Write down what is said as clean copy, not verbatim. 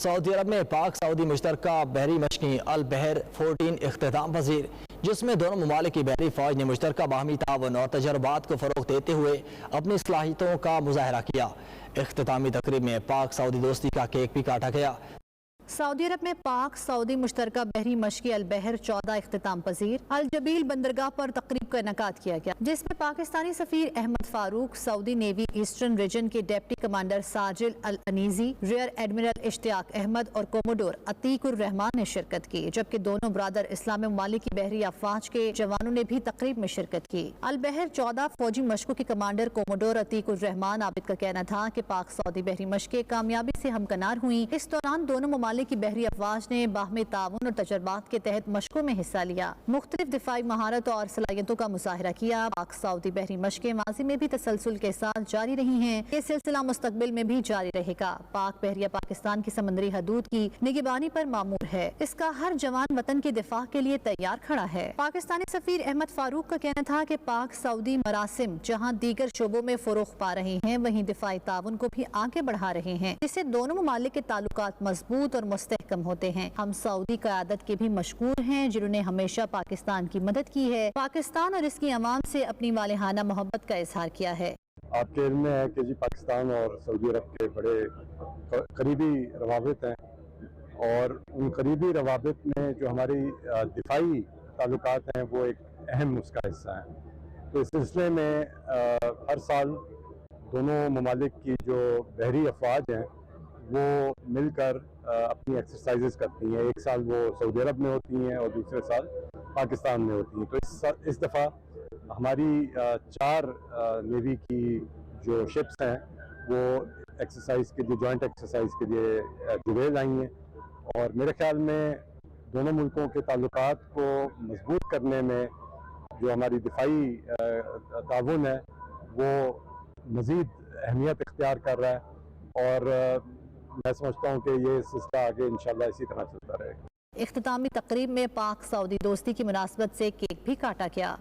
Saudi अरब में पाक Saudi मुश्तरका बहरी मशक़ी अल बहर 14 इख्तिताम पजीर, जिसमें दोनों ममालिक की बहरी फौज ने मुश्तरका बाहमी तावन और तजर्बात को फ़रोग़ देते हुए अपनी सलाहियतों का मुज़ाहरा किया। इख्तितामी तकरीब में पाक सऊदी दोस्ती का केक भी काटा गया। सऊदी अरब में पाक सऊदी मुश्तरका बहरी मशक़ी अल बहर 14 इख्तिताम पजीर अल जबील बंदरगाह पर तकरीब का इनेकाद किया गया, जिसमें पाकिस्तानी सफ़ीर Ahmed Farooq, Saudi navy eastern region के deputy commander Sajil Al Anizi, rear admiral Ishtiaq Ahmed और कोमोडोर अतीकुर रहमान ने शिरकत की, जबकि दोनों ब्रादर इस्लामी ममालिक की बहरी अफवाज के जवानों ने भी तकरीब में शिरकत की। अल बहर 14 फौजी मशकों के कमांडर कोमोडोर अतीकुर रहमान आबिद का कहना था कि पाक सऊदी बहरी मशकें कामयाबी से हमकनार हुई। इस दौरान दोनों ममालिक की बहरी अफवाज ने बाहमी ताउन और तजर्बात के तहत मशकों में हिस्सा लिया, मुख्तलिफ दिफाई महारत और सलाहियतों का मुजाहरा किया। पाक सऊदी बहरी मशकें माजी में भी तसलसल के साथ जारी रही हैं। ये सिलसिला मुस्तकबिल में भी जारी रहेगा। पाक बहरिया पाकिस्तान की समंदरी हदूद की निगरानी पर मामूर है। इसका हर जवान वतन के दिफा के लिए तैयार खड़ा है। पाकिस्तानी सफीर अहमद फारूक का कहना था कि पाक सऊदी मरासिम जहाँ दीगर शोबों में फरोख पा रहे हैं, वहीं दिफाई ताउन को भी आगे बढ़ा रहे हैं, जिससे दोनों ममालिक के ताल्लुकात मजबूत और मुस्तहकम होते हैं। हम सऊदी क़यादत के भी मशकूर हैं, जिन्होंने हमेशा पाकिस्तान की मदद की है, पाकिस्तान और इसकी अवाम से अपनी वालिहाना मोहब्बत का इजहार किया है। आपके इल्म में है कि जी पाकिस्तान और सऊदी अरब के बड़े करीबी रवाबित हैं, और उन करीबी रवाबित में जो हमारी दिफाई ताल्लुकात हैं वो एक अहम उसका हिस्सा है। तो इस सिलसिले में हर साल दोनों ममालिक की जो बहरी अफवाज हैं वो मिलकर अपनी एक्सरसाइजेस करती हैं। एक साल वो सऊदी अरब में होती हैं और दूसरे साल पाकिस्तान में होती हैं। तो इस दफ़ा हमारी 4 नेवी की जो शिप्स हैं वो एक्सरसाइज के लिए, जॉइंट एक्सरसाइज के लिए जुबैल आई हैं, और मेरे ख्याल में दोनों मुल्कों के ताल्लुकात को मजबूत करने में जो हमारी दिफाई ताउन है वो मज़ीद अहमियत इख्तियार कर रहा है, और मैं समझता हूँ कि ये सिलसिला आगे इंशाल्लाह इसी तरह चलता रहेगा। इख्तितामी तकरीब में पाक सऊदी दोस्ती की मुनासबत से केक भी काटा गया।